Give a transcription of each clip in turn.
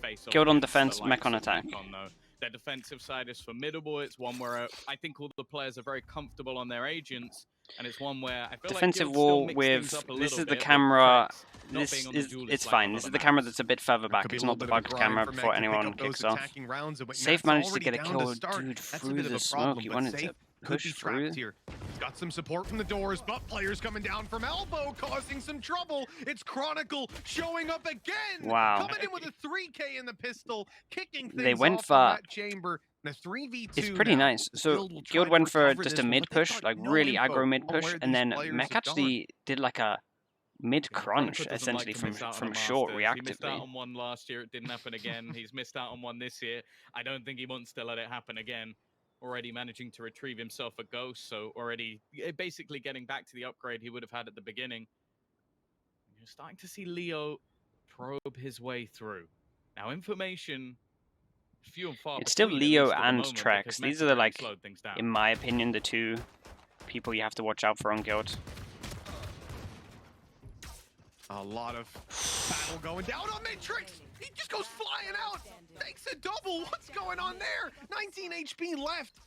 face off. Guild on against the defense, mech likes on of attack. Recon, though. Their defensive side is formidable. It's one where I think all the players are very comfortable on their agents, and it's one where I feel Defensive like Guild still wall mix things with up a this little is the bit, camera. with not being on the duelist It's like fine. on This is other the camera maps. that's a bit further back. It's not the bugged camera before anyone kicks off. Safe managed to get a kill, dude, through the smoke. He wanted to push through. Here. He's got some support from the doors, but players coming down from elbow, causing some trouble. It's Chronicle showing up again. Wow. Coming in with a 3K in the pistol, kicking things They went off for in that chamber. And a 3v2 it's pretty now. nice. So Guild went for just a mid push, like really aggro mid push, and then Mech actually did like a mid crunch essentially from short reactively. He missed out on one last year. It didn't happen again. He's missed out on one this year. I don't think he wants to let it happen again. Already managing to retrieve himself a ghost, so already basically getting back to the upgrade he would have had at the beginning. You're starting to see Leo probe his way through. Now, information few and far it's still between, Leo at least at the and moment, Trex. because These Mech are really like, slowed things down. in my opinion, the two people you have to watch out for on Guild. A lot of battle going down on Matrix. He just goes flying out. Makes a double. What's going on there? 19 HP left.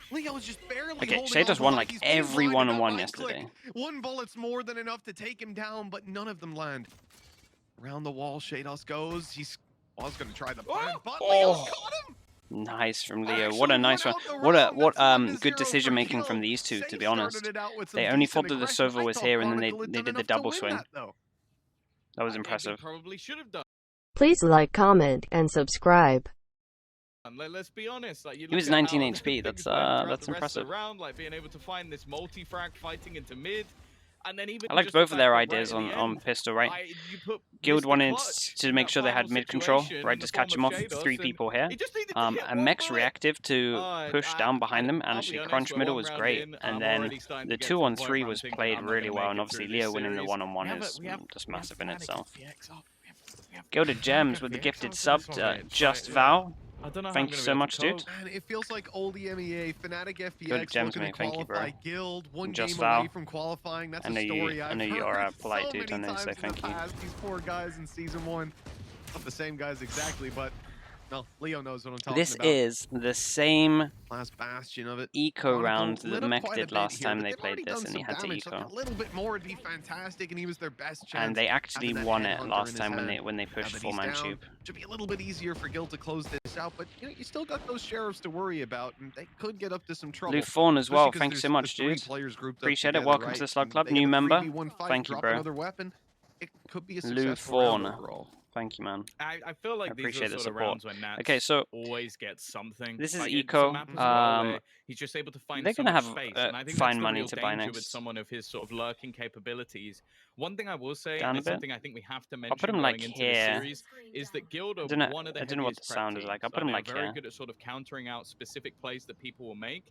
Leo's just barely Okay, holding Shadows on, won like like he's being every blinded one-on-one by yesterday. click. One bullet's more than enough to take him down, but none of them land. Around the wall, Shados goes. He's going to try the plant, but Leo's caught him. Nice from Leo. What a nice one. What good decision making from these two, to be honest. They only thought that the Sova was here and then they did the double swing. That was impressive. Probably should have done. Please like, comment, and subscribe. Let's be honest. Like, you He was look at 19 how HP. things That's went throughout the rest of impressive. the round, like being able to find this multi-frag fighting into mid. And then even I liked just both the of their fact that ideas right at the on end, pistol, right? you put Guild Mr. wanted Clutch to in make that sure they had final mid control, situation right? in the Just catch form him of off Shados, 3 and people here. he just needed to hit And one Mech's bullet. reactive to push down behind them and I'll actually be honest, crunch we're middle one was round great. in, And I'm then already starting the to get to the 2-on-3 point where was I'm thinking played I'm not really gonna well, make and it obviously through this Leo winning the series. 1-on-1 is We have just massive in Fnatic itself. FPX up. We have Gilded Gems with the gifted sub, Just Val. I don't know Thank you so much, dude. Man, it feels like old EMEA, Fnatic Good FPX gems, looking mate. to Thank you, bro. qualify Guild, one Just game Val. away from qualifying. That's I know a story you. I I've know you are heard a polite so dude. many I know, so times in thank the you. past. These poor guys in season 1, not the same guys exactly, but no, Leo knows what I'm talking This about. is the same Last bastion of it. eco round Chronicle lit that up Mech quite a did bit last here, time but they they've played already this, done and he some had to damage, so eco. a little bit more would be fantastic, and he was their best chance. And they actually having that won it headhunter last in his time hand. when they Now pushed that full he's man down, tube. should be a little bit easier for Guild to close this out, but you know, you still got those sheriffs to worry about, and they could get up to some trouble. Blue Fawn as well. Especially 'cause Thank you so much, there's dude. 3 players grouped up Appreciate it. together, Welcome right? to the Slug And Club, they new get a member. 3v1 fight, Thank you, drop bro. another weapon. It could be a Blue successful round Fawn. overall. Thank you, man. I feel like I these are appreciate the sort of support. rounds when Nats Okay, so always gets something. this is Like, it's a eco. map as well where he's just able to find They're so gonna much have space, and I think fine that's the money real to buy danger with next. someone of his sort of lurking capabilities. One thing I will say, Down a and bit. something I think we have to mention put him, going like, into here. the series, is that Guild are one of the I don't know what the heaviest prep sound is teams. like. I'll put him They're like very here. good at sort of countering out specific plays that people will make.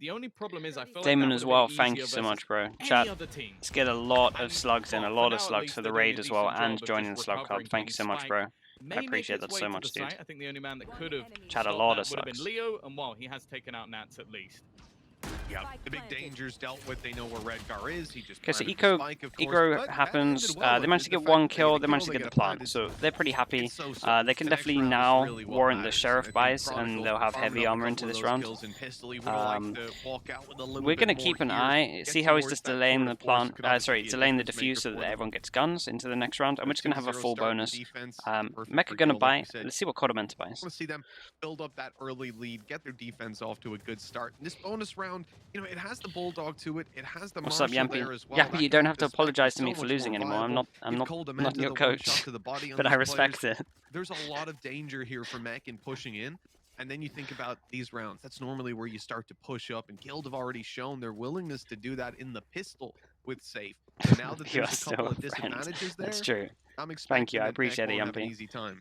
The only problem is I feel Damon like as that well. would have been Thank you easier so versus much, bro. any Chat. other team. Let's get a lot of And, slugs in, well, a lot for of now, at slugs least, for the they're doing raid a as well, decent and job of joining the just Slug Club. recovering Thank you so much, Spike bro. may I make appreciate its that way so to much, the dude. site. I think the only man that could have Chat, a stopped lot that of would have been slugs. Leo, and well, he has taken out Nats at least. Yeah, the big dangers dealt with. They know where Redgar is. He just Okay, so planted the eco spike, of course, eco but that happens. ended well They with managed to the get fact 1 that they kill. get They the managed kill, to they get the get a plant. planted So spike. they're pretty happy. It's so They can the next definitely round is now really what warrant the matters. sheriff I think buys, Chronicle and they'll have farmed heavy up a armor couple into of this those round. kills in pistol. He would've liked to walk out with a little We're bit gonna more keep an here, eye, get see how he's towards just that delaying tour the of force. plant. Could obviously Sorry, be a delaying the difference maker defuse so for that them. everyone gets guns into the next round, and we're just gonna have a 2-0 full start to bonus. defense. Perfect Mech for are gonna Guild, like buy. you said. Let's see what Codamenta buys. I want to see them build up that early lead, get their defense off to a good start. And this bonus round, you know, it has the Bulldog to it. It has the What's up, Marshall Yampy? there as well. Yampy, That you can don't make have to the spec apologize to so me for much losing more anymore. I'm viable. not Give Coldamenta not your the one coach, shot to the body on but I these respect players. it. There's a lot of danger here for Mech in pushing in. And then you think about these rounds. That's normally where you start to push up. And Guild have already shown their willingness to do that in the pistol with Safe. So now that You are there's a couple so of a friend. disadvantages there, That's true. I'm expecting I that appreciate Mech it, won't have an Yampy. easy time.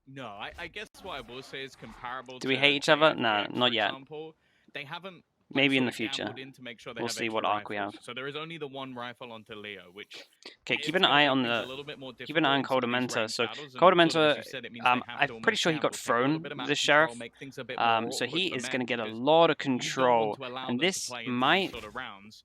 No, I guess what I will say is comparable Do we to, hate each say, other? FPX, Nah, for not yet. example, they haven't Maybe in sort the of future. gambled in to make sure they We'll have see extra what arc we rifles. have. So there is only the one rifle onto Leo, which Okay, is keep an gonna eye make on things the a little bit more keep an eye on difficult in some of these Codamenta. ranked So battles, and sort of, Codamenta, as you said, it means they have to I'm pretty almost sure he got gamble, take a little thrown bit of map this control, sheriff. make things a bit more So awkward he for is Mech, going to get a because lot of you don't want control, to allow and them to this play into these might sort of rounds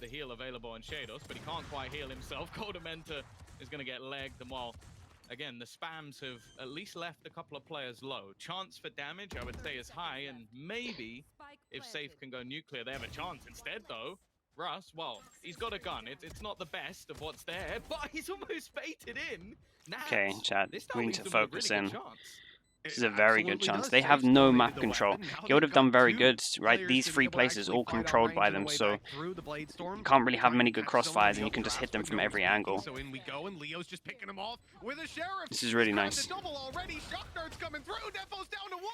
the heal available on Shados, but he can't quite heal himself. Golden Mentor is going to get legged, and while again, the spams have at least left a couple of players low. Chance for damage, I would say, is high, and maybe if Safe can go nuclear, they have a chance. Instead, though, Russ, well, he's got a gun. It's not the best of what's there, but he's almost baited in. Okay, Nats, chat, this we time need leaves to them with a focus really in. good chance. This is a very good chance. They have no map control. Guild have done very good, right? These three places all controlled by them, so you can't really have many good crossfires, and you can just hit them from every angle. So in we go, and Leo's just picking him off with a Sheriff. This is really He's grabbed nice. the double already. Shock darts coming through. Defo's down to 1.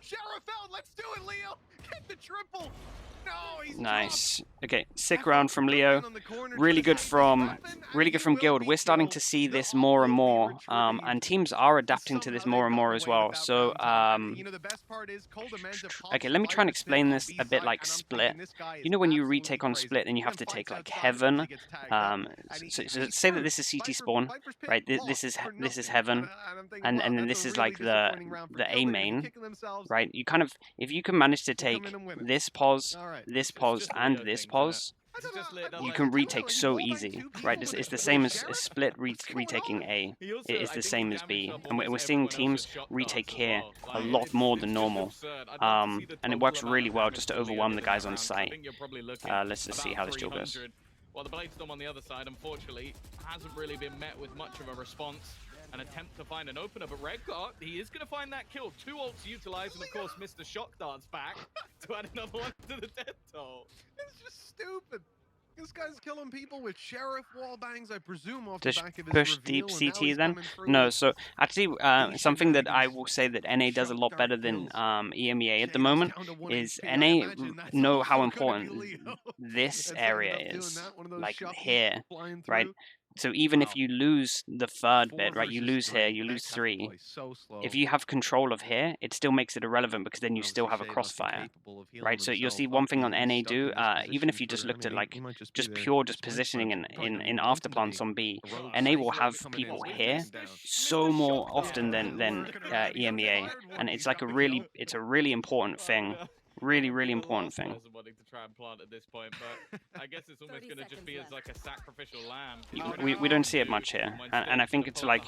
Sheriff out. Let's do it, Leo. Get the triple. No, he's Nice. dropped. Okay, sick round from Leo. Really good from Guild. We're starting to see this more and more, and teams are adapting to this more and more as well. So, okay, let me try and explain this a bit like Split. You know when you retake on Split and you have to take like Heaven. So say that this is CT spawn, right? This is Heaven, and then this is like the A main, right? You kind of, if you can manage to take this pause, this pause, and this pause, you can retake so easy, right? It's the same as Split retaking A. It is the same as B. And we're seeing teams retake here a lot more than normal. And it works really well just to overwhelm the guys on site. Let's just see how this duel goes. Well, the Blade Storm on the other side, unfortunately, hasn't really been met with much of a response. An attempt to find an opener, but Redgar, he is going to find that kill. 2 ults utilized, and of course, Mr. Shock Dart's back to add another one to the death toll. It's just stupid. This guy's killing people with Sheriff wall bangs, I presume, off Does the back of his push reveal, deep and now CT he's then? coming through No, with so actually something that I will say that NA does a lot better than EMEA at the moment is NA know how important this area is, like here, right? So even if you lose the third bit, right, you lose here, you lose 3. If you have control of here, it still makes it irrelevant because then you still have a crossfire, right? So you'll see one thing on NA do, even if you just looked at like just positioning in afterplants on B, NA will have people here so more often than EMEA, and it's like a really important thing. Really important thing. Wanting to try and plant at this point, but I guess it's almost going to just be as like a sacrificial lamb. We don't see it much here, and I think it's like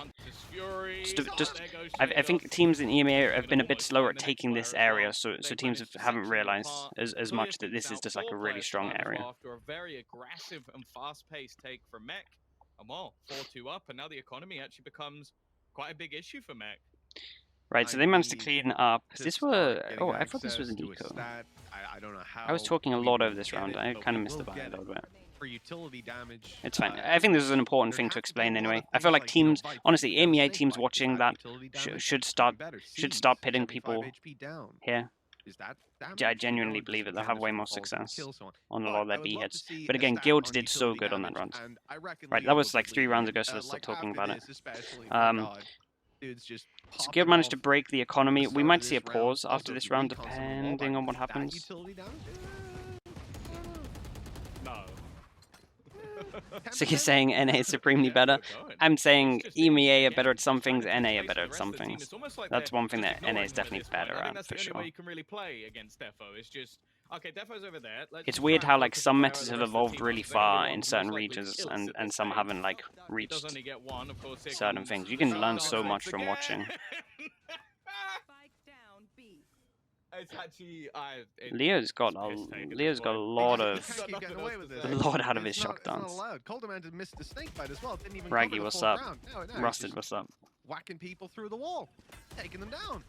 I think teams in EMEA have been a bit slower at taking this area, so teams haven't realized as much that this is just like a really strong area. After a very aggressive and fast-paced take from Mech, and well, 4-2 up, and now the economy actually becomes quite a big issue for Mech. Right, so they managed to clean up. This was... Oh, I thought this was an eco. I don't know how. I was talking a lot over this round. I kind of missed the buy a little bit. For utility damage. It's fine. I think this is an important thing to explain anyway. I feel like teams, honestly, EMEA teams watching that should start pitting people here. I genuinely believe it. They'll have way more success on a lot of their B hits. But again, Guild did so good on that run. Right, that was like 3 rounds ago, so let's stop talking about it. So Guild managed to break the economy. We might see a pause after this round, depending on what happens. No. So you're saying NA is supremely better? I'm saying EMEA are better at some things, NA are better at some things. That's one thing that NA is definitely better at, for sure. You can really play against Defo. It's just, okay, Defo's over there. It's weird how like some metas have evolved really far in certain regions and some haven't like reached certain things. You can learn so much from watching. It's actually, Leo's got a lot out of his shock dance. Raggy, what's up? Rusted, what's up? Whacking people through the wall, taking them down.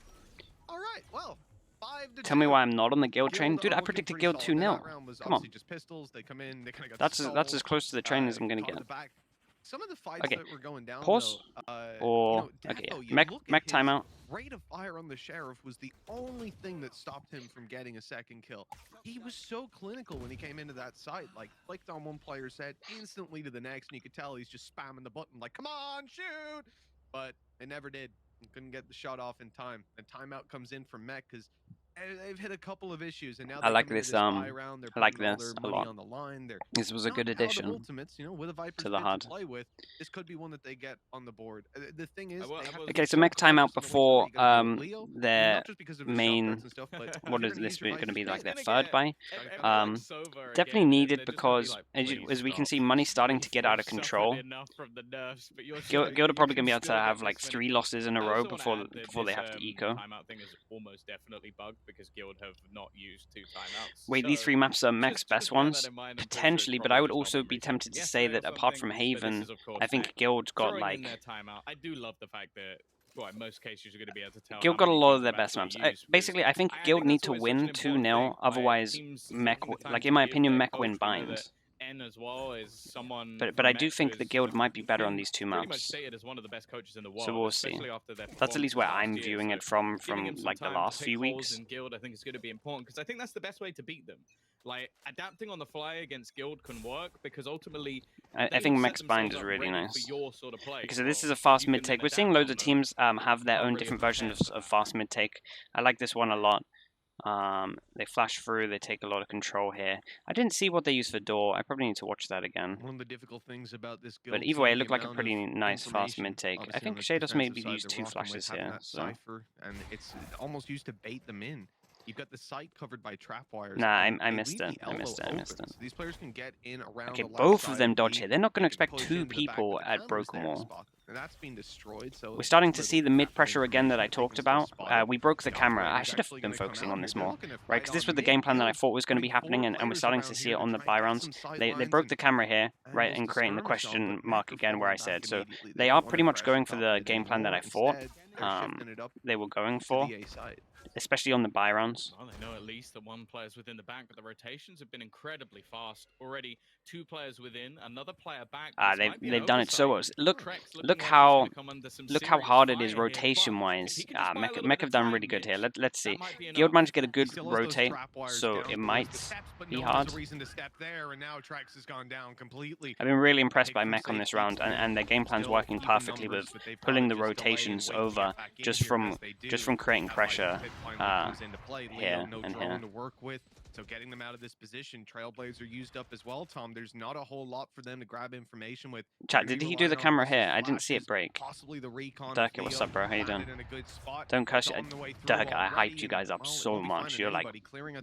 All right, well. Tell me why I'm not on the Guild train. Dude, I predicted Guild 2-0. Come on. That's as close to the train as I'm going to get. Some of the fights Okay, that were going down, pause. Though, Okay, yeah. Mech timeout. Rate of fire on the Sheriff was the only thing that stopped him from getting a second kill. He was so clinical when he came into that site. Like, flicked on one player's head, instantly to the next, and you could tell he's just spamming the button like, come on, shoot! But it never did. He couldn't get the shot off in time. And timeout comes in from Mech because they've hit a couple of issues, and now I like this. I like this a lot. on the line. This was a good addition Ultimates, with a Viper's to the HUD. to play with, this could be one that they get on the board. The thing is, Okay, so mech timeout before their main. What is this going to be like? Their third buy? Definitely needed because as we can see, money's starting to get out of control. Guild are probably going to be able to have like 3 losses in a row before they have to eco. Timeout thing is almost definitely bugged because Guild have not used 2 timeouts. Wait, these 3 maps are mech's best ones? Potentially, but I would also be tempted to say that apart from Haven, I think Guild got like... I do love the fact that, well, in most cases you're going to be able to tell. Guild got a lot of their best maps. Basically, I think Guild need to win 2-0, otherwise mech, like in my opinion, mech win bind. As well is someone but I do think the Guild might be better on these 2 maps. So we'll see. That's at least where I'm viewing it from like the last few weeks. Guild, I think it's going to be important because I think that's the best way to beat them. Like adapting on the fly against Guild can work because ultimately I think mech's bind is really nice. Because this is a fast mid take. We're seeing loads of teams have their own different versions of fast mid take. I like this one a lot. They flash through, they take a lot of control here. I didn't see what they use for door. I probably need to watch that again. One of the difficult things about this but either way, it looked like a pretty nice fast mid take. I think Shados maybe used 2 flashes here. So. And it's almost used to bait them in. You've got the site covered by trap wires. Nah, I missed it. I missed it. These players can get in around. Okay, both of them dodge here. They're not going to expect 2 people at Broken Wall. And that's been destroyed, so we're starting to see the mid pressure again that I talked about. We broke the camera. I should have been focusing on this more, right? Because this was the game plan that I thought was going to be happening, and we're starting to see it on the buy rounds. They broke the camera here, right, and creating the question mark again where I said. So they are pretty much going for the game plan that I thought they were going for. Especially on the buy rounds. Well, they know at least that 1 player's within the back, but the rotations have been incredibly fast. Already 2 players within, another player back. They've done it so well. Look how hard it is rotation wise. Mech have done really good here. Let's see. Guild managed to get a good rotate, so it might be hard. I've been really impressed by Mech on this round, and their game plan's working perfectly with pulling the rotations over just from creating pressure. Here and here. To work with. So getting them out of this position, Trailblazer used up as well, Tom. There's not a whole lot for them to grab information with. Chat, did he do the camera here? I didn't see it break. Possibly the recon. Dirk, what's up, bro? How you doing? Don't curse. Dirk, I hyped you guys up so much. You're like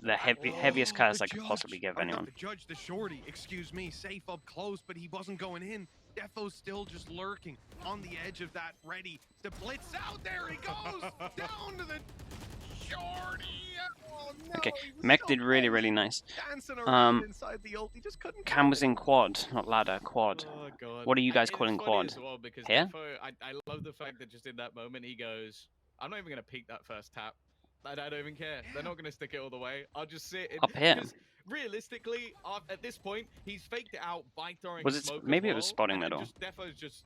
the heaviest curse I could possibly give anyone. The judge, the shorty, excuse me, safe up close, but he wasn't going in. Defo's still just lurking on the edge of that, ready to blitz out. There he goes, down to the shorty. Oh, no, okay, Mech did really nice. Cam was in quad, not ladder, quad. Oh, what are you guys calling quad? Well, here? Defo, I love the fact that just in that moment he goes, I'm not even going to peek that first tap. I don't even care. They're not going to stick it all the way. I'll just sit in. Up here. Realistically, at this point, he's faked it out by throwing smoke. Maybe it was spotting middle. Defo's just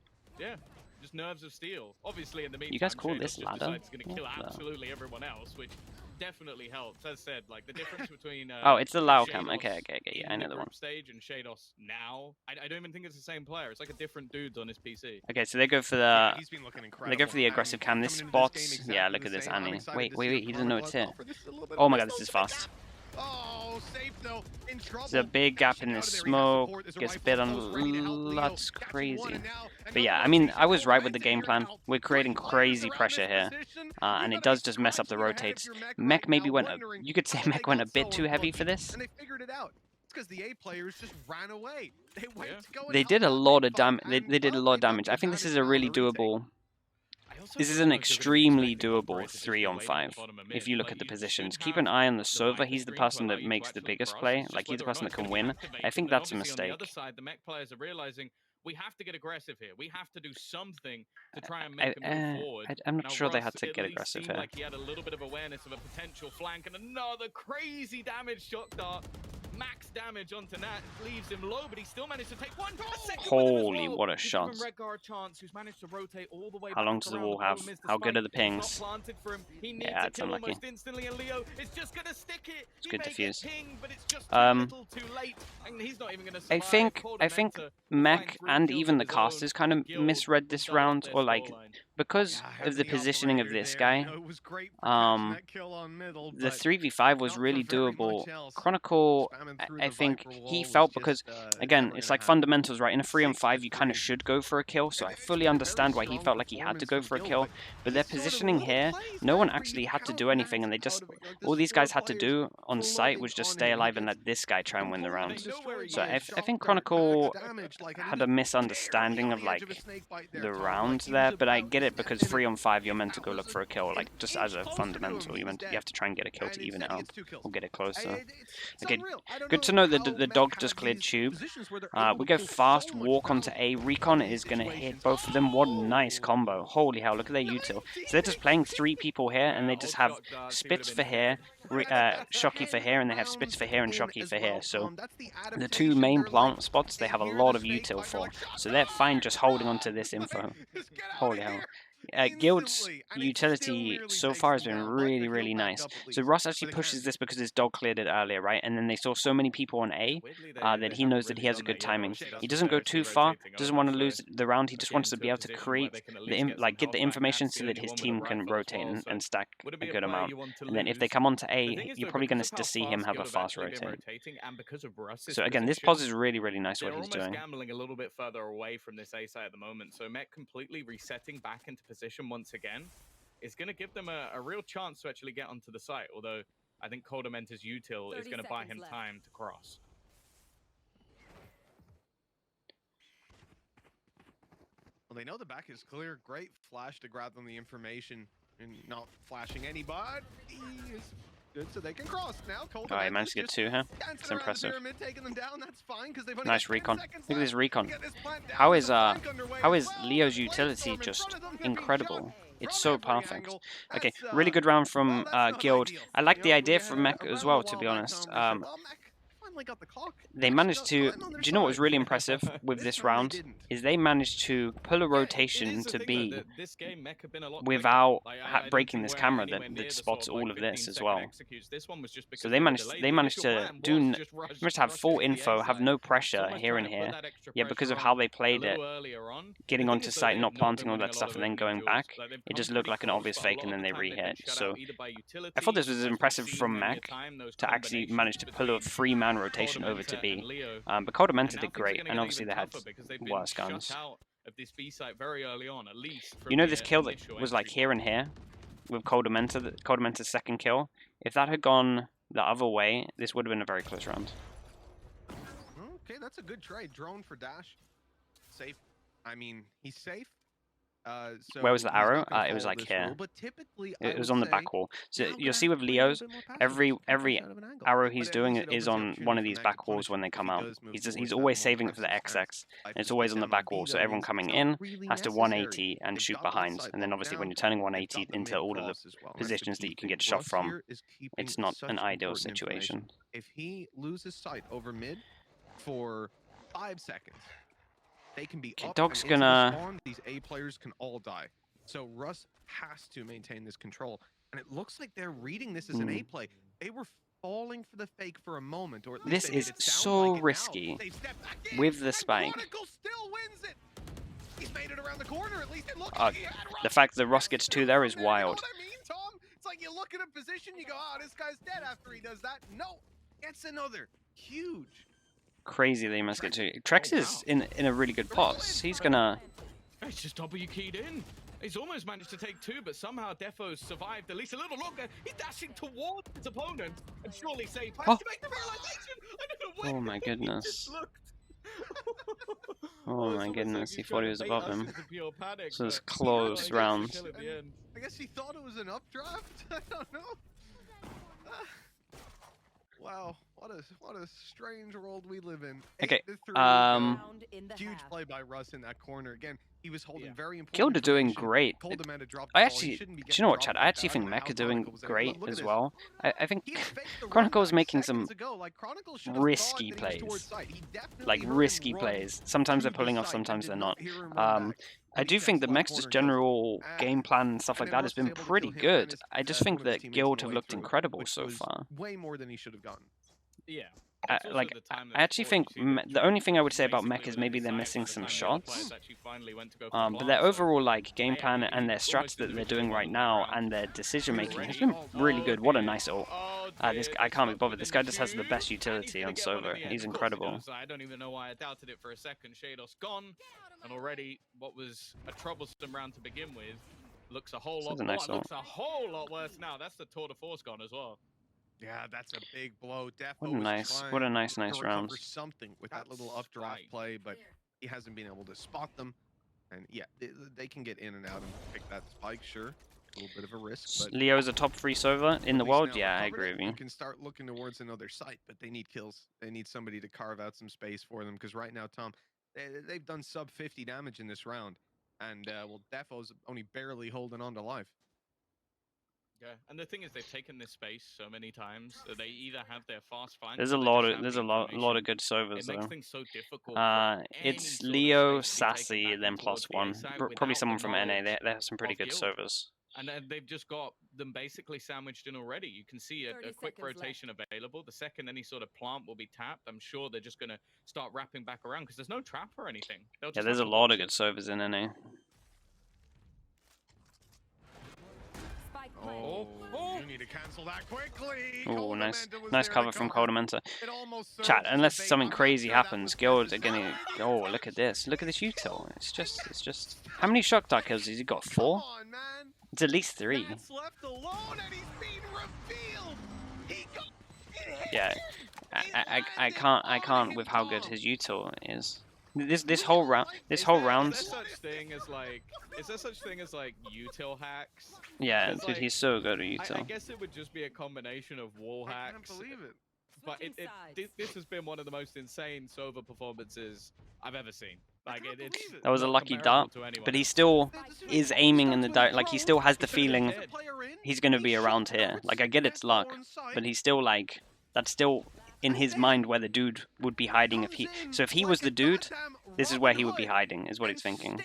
nerves of steel. Obviously, in the meantime, you guys call this ladder? He's going to kill absolutely everyone else, which definitely helps. As said, like the difference between oh, it's the Lao cam. Okay, yeah, I know the one. Stage and Shados now. I don't even think it's the same player. It's like a different dude on his PC. Okay, so they go for the aggressive cam. This spots. Yeah, look at this Annie. Wait. He doesn't know it's here. Oh my god, this is fast. Oh, safe though. In trouble. There's a big gap in the smoke. Gets bit on. That's crazy. But yeah, I mean, I was right with the game plan. We're creating crazy pressure here, and it does just mess up the rotates. Mech maybe went. You could say Mech went a bit too heavy for this. And they figured it out. It's because the A players just ran away. They did a lot of damage. They did a lot of damage. I think this is a really doable. This is an extremely doable 3-on-5 if you look at the positions. Keep an eye on the Sova. He's the person that makes the biggest play. Like, he's the person that can win. I think that's a mistake. On the other side, the mech players are realizing we have to get aggressive here. We have to do something to try and make him move forward. I'm not sure they had to get aggressive here. Like he had a little bit of awareness of a potential flank and another crazy damage shot dart. Max damage onto Nat, leaves him low, but he still managed to take one. Holy, what a shot. How long does the wall have? How good are the pings? Yeah, it's unlucky. It's good defuse. I think Mech and even the casters kind of misread this round, or like because of the positioning of this guy, the 3v5 was really doable. Chronicle, I think he felt, because again, it's like fundamentals, right? In a 3-on-5, you kind of should go for a kill, so I fully understand why he felt like he had to go for a kill. But their positioning here, no one actually had to do anything, and they just, all these guys had to do on site was just stay alive and let this guy try and win the round. So I think Chronicle had a misunderstanding of like the round there, but I get it, because 3-on-5 you're meant to go look for a kill, like just as a fundamental, you have to try and get a kill to even it out or get it closer. Okay, good to know that the dog just cleared tube. We go fast, walk onto A. Recon is going to hit both of them. What a nice combo. Holy hell, look at their util. So they're just playing 3 people here, and they just have Spitz for here, Shocky for here, and they have Spitz for here and Shocky for here. So the 2 main plant spots they have a lot of util for. So they're fine just holding on to this info. Holy hell. Guild's utility so far has been really, really nice. So Russ actually pushes this because his dog cleared it earlier, right? And then they saw so many people on A that he knows that he has a good timing. He doesn't go too far, doesn't want to lose the round. He just wants to be able to create, get the information so that his team can rotate and stack a good amount. And then if they come onto A, you're probably going to see him have a fast rotate. So again, this pause is really, really nice what he's doing. Gambling a little bit further away from this A site at the moment. So Mech completely resetting back into position once again is going to give them a real chance to actually get onto the site, although I think Coldamenter's util is going to buy him time to cross. Well, they know the back is clear. Great flash to grab them the information and not flashing anybody. Is good, so they can cross now. Oh, he managed to get 2 here. It's impressive. Nice recon. Look at this recon. How is Leo's utility just incredible? It's so perfect. Okay, really good round from Guild. I like the idea from Mech as well, to be honest. They managed to, do you know what was really impressive with this round? Is they managed to pull a rotation to B without breaking this camera that spots all of this as well. So they managed to have full info, have no pressure here and here. Yeah, because of how they played it, getting onto site, not planting all that stuff and then going back, it just looked like an obvious fake and then they re-hit. So I thought this was impressive from Mech to actually manage to pull a 3-man rotation over to B. But Coldamenta did great, and obviously they had worse guns. You know this kill that was like here and here with Coldamenta's second kill? If that had gone the other way, this would have been a very close round. Okay, that's a good trade. Drone for Dash. Safe. I mean, he's safe. So where was the arrow? It was like here. It was on the back wall. So you'll see with Leo's, every arrow he's doing is on one of these back walls when they come out. He's always saving it for the XX, and it's always on the back wall. So everyone coming in has to 180 and shoot behind. And then obviously when you're turning 180 into all of the positions that you can get shot from, it's not an ideal situation. If he loses sight over mid for 5 seconds, they can be up Dog's and into gonna... the spawn. These A players can all die. So Russ has to maintain this control. And it looks like they're reading this as an A play. They were falling for the fake for a moment, or at least this is so risky with the spike. Still wins it. He's made it around the corner. At least it looks like the fact that Russ gets 2 there is wild. You know what I mean, Tom? It's like you look at a position, you go, oh, this guy's dead after he does that. No, it's another huge. Crazy that he must get 2. Trex is in a really good pause. He's gonna... He's just W keyed in. He's almost managed to take 2, but somehow Defo's survived at least a little longer. He's dashing towards his opponent and surely safe. Oh. To make the realization. Oh my goodness. Oh my goodness, he thought he was above him. So it's close round. I guess he thought it was an updraft? I don't know. Wow, what a strange world we live in. Okay, huge play by Russ in that corner. Again, he was holding very important. Guild are doing great. I actually, do you know what, Chad? I actually think Mech are doing great as well. I think Chronicle is making some risky plays. Like risky plays. Sometimes they're pulling off, sometimes they're not. I do think that Mech's just general game plan and stuff like that has been pretty good. I just think that Guild have looked incredible so far. Way more than he should have gotten. Yeah, It's also like the time I that's actually important. think You see the only thing I would say about basically Mech is within maybe they're sight missing by the some time the other players shots. actually finally went to go for But their plants, so overall like game they plan have and their almost strats that they're individually doing won right that now round. and their decision making has Already? been really Oh good. What a dear. nice ult. Oh This dear, I they're can't be stuck bothered. This guy within just has the two, best and he's utility gonna on get one in Sova. the end. He's Of course he incredible. does. I don't even know why I doubted it for a second. Shadows gone, and already what was a troublesome round to begin with looks a whole This lot. is a nice ult. Looks a whole lot worse now. That's the tour de force gone as well. Yeah, that's a big blow. Defo What a was nice, trying what a nice to recover round. something with that little That's updraft right. play, but he hasn't been able to spot them. And yeah, they can get in and out and pick that spike, sure. A little bit of a risk, but Leo's a top 3 Sova in the at least world. now Yeah, I recovered agree it. with You you. can start looking towards another site, but they need kills. They need somebody to carve out some space for them, because right now, Tom, they've done sub 50 damage in this round. And, well, Defo's only barely holding on to life. Yeah, and the thing is, they've taken this space so many times that they either have their fast flanks. There's or a they lot just of have there's the a lot information. of good Sovas It makes though. things so difficult. For any It's sort of Leo, space to be taken Sassy, back then in towards the +1. A side Probably without someone the from NA. knowledge They have some pretty of good Guild. Sovas. And they've just got them basically sandwiched in already. You can see a 30 quick seconds rotation available. The second any sort of plant will be tapped, I'm sure they're just going to start wrapping back around because there's no trap or anything. They'll Yeah, just there's a have to lot watch of it. good Sovas in NA. Spike Oh, Oh. you need to cancel that quickly. Oh, nice Coldamenta was nice there cover to from cover. Coldamenta. It almost Chat, serves as a unless bait. something I'm not crazy sure that happens, was Guild are necessary. gonna. Oh, look at this! Look at this util. It's just. How many shock dart kills has he got? 4? Come on, man. It's at least 3. That's left alone, and he's being revealed. He got it. Yeah, It I landed can't on with him, how good Tom. his util is. This whole round, Is there such thing as like? Is there such thing as like util hacks? yeah, It's dude, like- he's so good at I util. guess it would just be a combination of wall I can't hacks. believe it. But Switching sides. this has been one of the most insane Sova performances I've ever seen. Like can't it's believe it. That was a not lucky comparable dart, to anyone but he else. still This is starts aiming in with the a like he drone. still has the He could've been feeling dead. Player in, he's gonna he be shot around the here. darts, Like I get it's Defo luck, on site. but he's still like that's still in his mind where the dude would be hiding if he. So if he was the dude, this is where he would be hiding, is what he's thinking.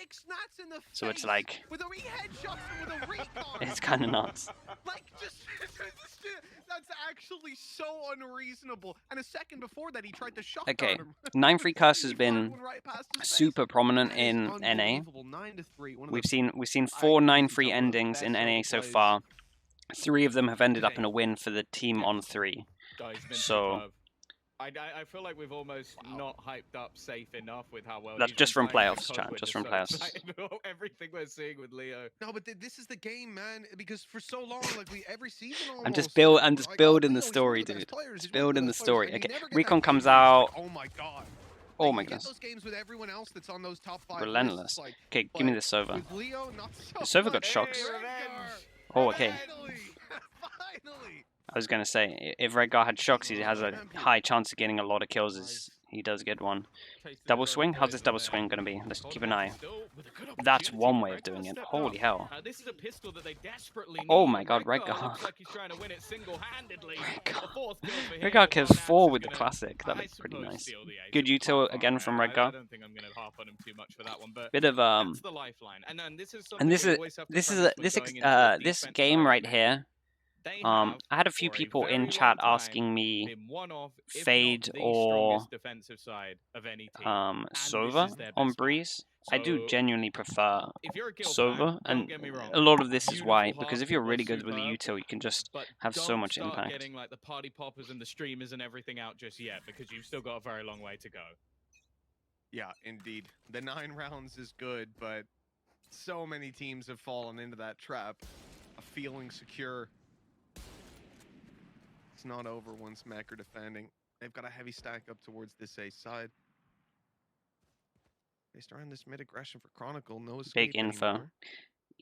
So it's like it's kind of nuts. Like just that's actually so unreasonable. And a second before that, he tried to shot Okay, him. 9-3 curse has He been fired one right past his face. super prominent That is in NA. unbelievable. 9-3. One of the We've seen I 4 agree with 9-3 you, Tom, one of the endings in best NA Zelda so plays far. 3 of them have ended up today. in a win for the team on 3. Oh, he's been So- superb. I feel like we've almost not hyped up Safe enough with how well That's he's just been from playing to playoffs, cope chat, with just this. from So it's playoffs. like, everything we're seeing with Leo. No, but this is the game, man. Because for so long, like every season, I'm just almost, I'm just like, building the Leo, he's one of story, the best dude. players, Just he's one of building the best players, story. and you Okay, never get that Recon game comes where it's like, out. oh my god. Oh Like, my you get goodness, those games with everyone else that's on those top 5 relentless. lists, like, Okay, give me but this Sova. with Leo, not so Sova got much. shocks. Hey, Revenge. Redgar. Oh, okay. Finally. Finally. I was gonna say if Redgar had shocks, he has a high chance of getting a lot of kills. As he does get one. Double swing? How's this double swing gonna be? Let's keep an eye. That's one way of doing it. Holy hell. This is a pistol that they desperately need. Oh my god, Redgar Redgar. looks like he's trying to win it single-handedly. Redgar. The 4th kill for him, Redgar but kills Nats 4 is with the gonna, classic. That I looks pretty suppose, nice. steal the ace. Good It's util fine, again man. from I Redgar. don't think I'm going to harp on him too much for that one, but Bit of that's the lifeline. And then this is something and this we is always have to this is preface a, when this going ex- into a this defense game side right of here. They I have, had a few for a people very in long chat time, asking me been one of, if Fade not the or strongest defensive side of any team. this Sova is their on best bet. Breeze. I do So, genuinely prefer if you're a Guild Sova, fan, don't and get me wrong. a lot of this is why, Beautiful because heart if you're was really good with the superb, util, you can just but have so don't much start impact. getting like the party poppers and the streamers and everything out just yet, because you've still got a very long way to go. Yeah, indeed. The 9 rounds is good, but so many teams have fallen into that trap of feeling secure. It's not over once Mac are defending. They've got a heavy stack up towards this A side. They start on this mid aggression for Chronicle. No escape Big info. anymore.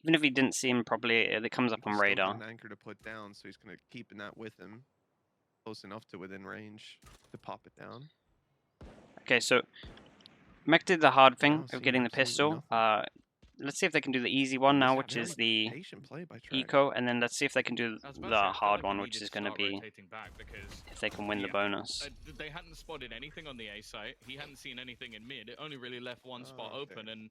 Even if he didn't see him properly, it comes up He's on still radar. got an anchor to put down, so he's going to keep that with him. Close enough to within range to pop it down. Okay, so Mech did the hard thing Now of seeing getting the absolutely pistol. nothing. Let's see if they can do the easy one now, which Very is the patient play by Trax. eco, and then let's see if they can do I was about to the say, I feel hard like we one, needed which to is going to start be rotating back because if they can win the Yeah. bonus. they hadn't spotted anything on the A site. He hadn't seen anything in mid. It only really left one spot Oh, okay. open, and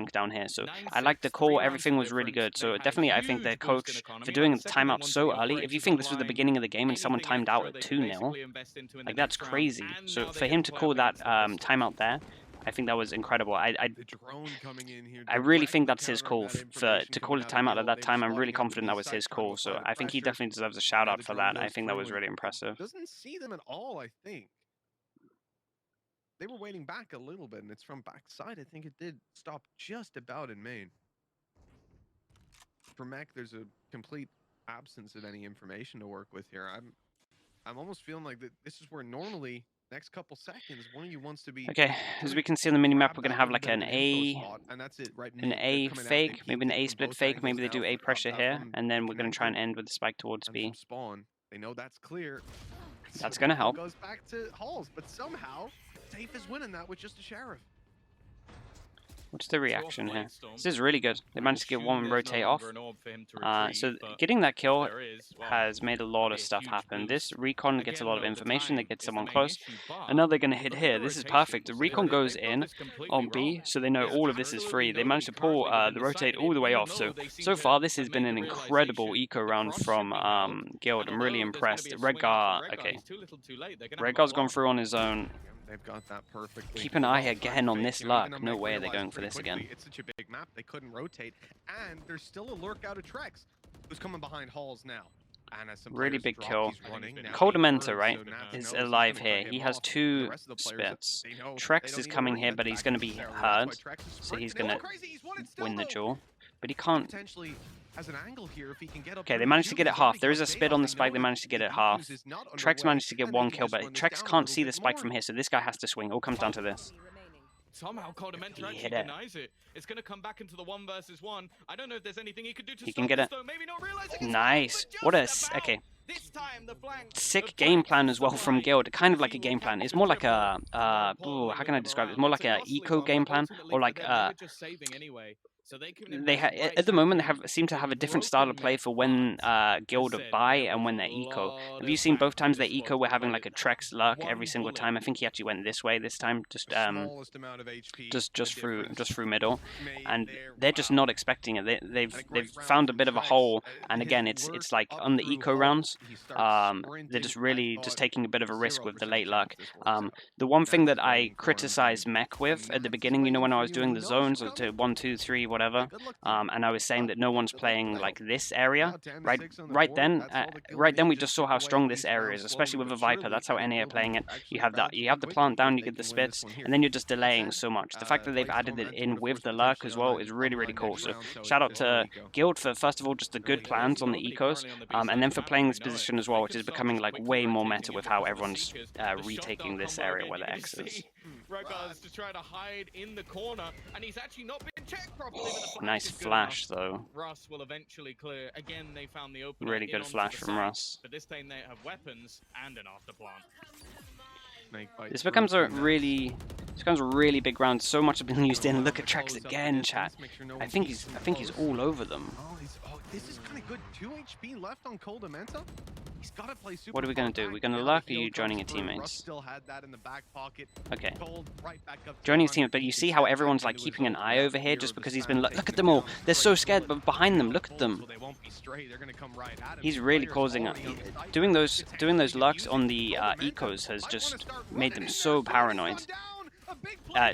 tank down here. So I like the call. Everything was really good. So definitely, I think their coach for doing the timeout so early. If you think this was the beginning of the game and someone timed out at 2-0, like that's crazy. So for him to call that timeout there, I think that was incredible. I really think that's his call to call a timeout at that time. I'm really confident that was his call. So I think he definitely deserves a shout out for that. I think that was really impressive. Doesn't see them at all, I think. they were waiting back a little bit, and it's from backside. I think it did stop just about in main. For Mech, there's a complete absence of any information to work with here. I'm almost feeling like that this is where normally next couple seconds one of you wants to be. Okay, as we can see on the mini-map, we're going to have like an A, an A fake, maybe an A split fake, maybe they do A pressure here, and then we're going to try and end with the spike towards B. Spawn. They know that's clear. That's going to help. Goes back to Halls, but somehow Safe is winning that with just a Sheriff. What's the reaction here? This is really good. They managed to get one rotate off. So getting that kill has made a lot of stuff happen. This recon gets a lot of information. They get someone close. And now they're going to hit here. This is perfect. The recon goes in on B, so they know all of this is free. They managed to pull the rotate all the way off. So far, this has been an incredible eco round from Guild. I'm really impressed. Redgar, okay. Redgar's gone through on his own. They've got that perfectly. Keep an eye again on this lurk. No way they're going for this again. It's such a big map, they couldn't rotate. And there's still a lurk out of Trex, who's coming behind Halls now. And as some really big drop, kill. Coldamenta, right, is alive here. He has 2 spits. Trex is coming here, but he's going to be heard. So he's going to win the duel. But he can't. As an angle here, if he can get up. Okay, they managed to get it half. There is a spit on the spike. They managed to get it half. Trex managed to get 1 kill, but Trex can't see the spike from here, so this guy has to swing. It all comes down to this. Somehow Coldamenta actually denies it. It's going to come back into the 1 versus 1. I don't know if there's anything he could do to he can get it. Maybe not realizing nice. What a sick game plan as well from Guild. Kind of like a game plan. It's more like a how can I describe it? It's more like a eco game plan, or like at the moment they seem to have a different style of play for when Guild are buy and when they're eco. Have you seen both times they're eco? We're having like a Trex luck every single time. I think he actually went this way this time, just through middle, and they're just not expecting it. They've found a bit of a hole, and again it's like on the eco rounds, they're just really taking a bit of a risk with the late luck. The one thing that I criticized Mech with at the beginning, you know, when I was doing the zones to 1, 2, 3, whatever. And I was saying that no one's playing like this area. Right then we just saw how strong this area is, especially with a Viper. That's how NA are playing it. You have the plant down, you get the spits, and then you're just delaying so much. The fact that they've added it in with the lurk as well is really, really cool. So shout out to Guild for, first of all, just the good plans on the ecos, and then for playing this position as well, which is becoming like way more meta with how everyone's retaking this area where the X is. Redgar is just trying to hide in the corner, and he's actually not being checked properly. Nice flash though. Russ will eventually clear. Again, they found the opening. Really good flash from Russ. But this time they have weapons and an afterplant. This becomes a really big round. So much has been used in. Look at Trex again, chat. I think he's all over them. This is kind of good. 2 HP left on Coldamenta. He's got to play super. What are we going to do? We're going to lurk, or are you joining your teammates? Still had that in the back pocket. Okay. Joining his team, but you see how everyone's like keeping an eye over here just because he's been. Look at them all. They're so scared, but behind them, look at them. He's really causing it. Doing those lurks on the ecos has just made them so paranoid.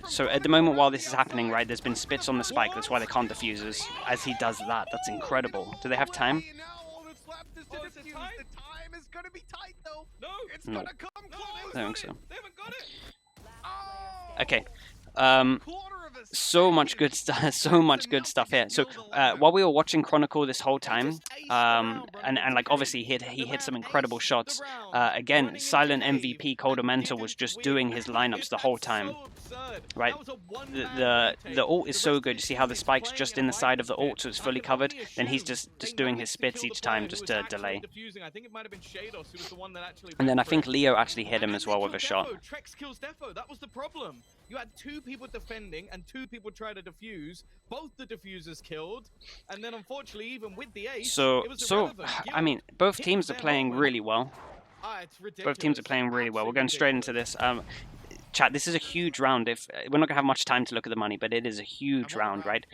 So at the moment while this is happening, right, there's been spits on the spike. That's why they can't defuse us. As he does that, that's incredible. Do they have time? No. I don't think so. Okay. So much good stuff. So much good stuff here. So while we were watching Chronicle this whole time, and like obviously he hit some incredible shots. Again, silent MVP Coldamenta was just doing his lineups the whole time. Right, the ult is so good. You see how the spike's just in the side of the ult, so it's fully covered. Then he's just doing his spits each time, just to delay. And then I think Leo actually hit him as well with a shot. Trex kills Defo. That was the problem. You had 2 people defending and 2 people try to defuse. Both the defusers killed, and then unfortunately, even with the ace, so I mean, both teams are playing really well. Both teams are playing really well. We're going straight into this. Chat, this is a huge round. If we're not gonna have much time to look at the money, but it is a huge round, right?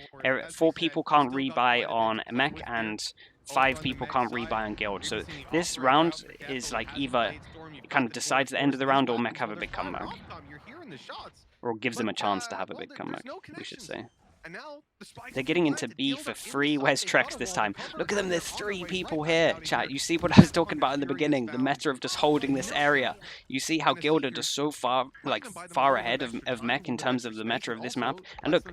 4 people can't rebuy on Mech, and 5 people can't rebuy on Guild. So this round is like either it kind of decides the end of the round, or Mech have a big comeback, or gives them a chance to have a big comeback, we should say. And now the spikes They're getting into planted. B Guild for are in the free. side. Where's They've got Trex a this wall time? to cover. Look at them, there's They're on 3 their way people right here. back out Chat, here. you see what I was talking about in the Fury beginning? is The found. meta of just holding this area. You see how Gilda are just so far, like, far ahead of Mech in terms of the meta of this map. And look,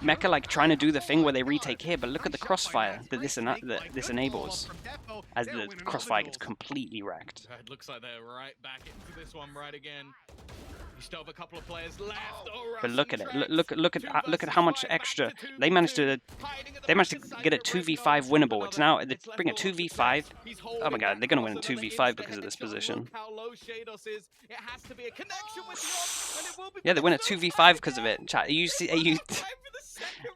Mech are like trying to do the thing where they retake here, but look at the crossfire that this enables as the crossfire gets completely wrecked. It looks like they're right back into this one right again. You still have a couple of players left. Oh, But look at it. Trex. Look at how much extra they managed to get a 2v5 winnable. It's now they bring a 2v5. Oh my god, they're gonna win a 2v5 because of this position. Yeah, they win a 2v5 because of it. Chat,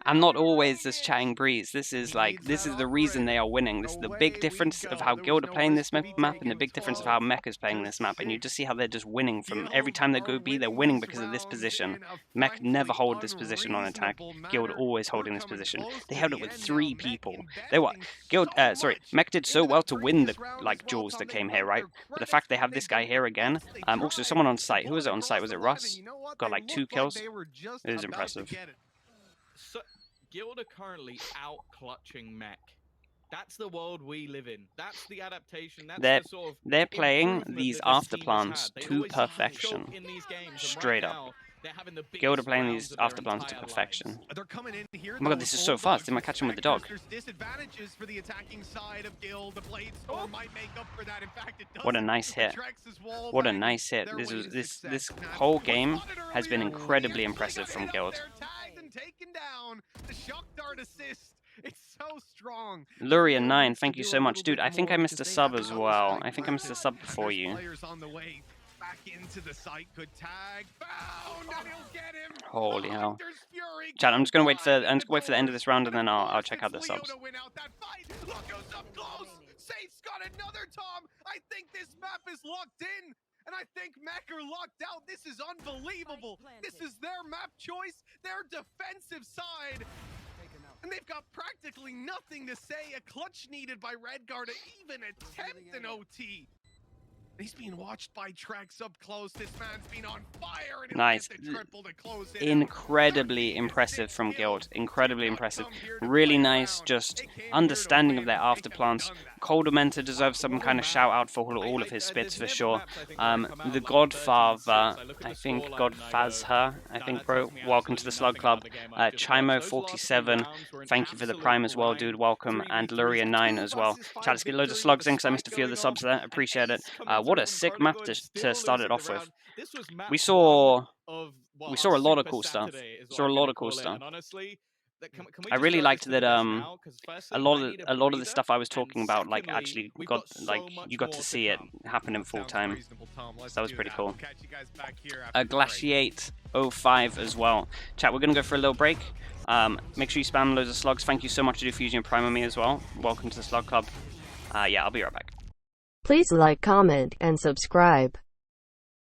I'm not always this chatting breeze. This is the reason they are winning. This is the big difference of how Guild are playing this map and the big difference of how Mech is playing this map. And you just see how they're just winning from every time they go B, they're winning because of this position. Mech never hold this position on attack. Guild always holding this position. They held it with 3 people. Mech did so well to win the duels that came here, right? But the fact they have this guy here again, also someone on site. Who was it on site? Was it Russ? Got like 2 kills. It was impressive. So, Guild are currently out clutching Mech. That's the world we live in. That's the adaptation. That's the sort of they're playing improvement these that this after team has plants had. They to always used to perfection. choke in these games, and Straight right up. now, they're having the Guild are biggest playing rounds these of their after plants to entire perfection. lives. They're coming in here. Oh my god, this is so fast. They might catch him with the dog. There's disadvantages for the attacking side of Guild. The Blade Storm might make up for that. In fact, it does. What a nice hit. What a nice hit. This whole game has been incredibly impressive from Guild. The shock dart assist. It's so strong. Luria9, thank you so much. Dude, I think I missed a sub as well. I think I missed a sub before you. Back into the site, good tag, found, and he'll get him. Holy hell. Chat, I'm just gonna wait for the end of this round and then I'll check out the subs. Look who's up close. Safe's got another Tom. I think this map is locked in. And I think Mech are locked out. This is unbelievable. This is their map choice, their defensive side. And they've got practically nothing to say. A clutch needed by Redguard to even attempt an OT. He's being watched by Trex up close. This man's been on fire. And nice. Incredibly impressive from Guild. Incredibly impressive. Really nice, just understanding of their afterplants. Coldamenta deserves some kind of shout out for all of his spits for sure. The Godfather, I think bro. Welcome to the Slug Club. Chimo47, thank you for the prime as well, dude. Welcome. And Luria9 as well. Chat, let's get loads of slugs in because I missed a few of the subs there. Appreciate it. What a sick map to start it off with. We saw a lot of cool stuff. I really liked that a lot of the stuff I was talking about actually you got to see it happen in full time. So that was pretty cool. Glaciate05 as well. Chat, we're gonna go for a little break. Make sure you spam loads of slugs. Thank you so much to do Fusion Prime on me as well. Welcome to the Slug Club. Yeah, I'll be right back. Please like, comment, and subscribe.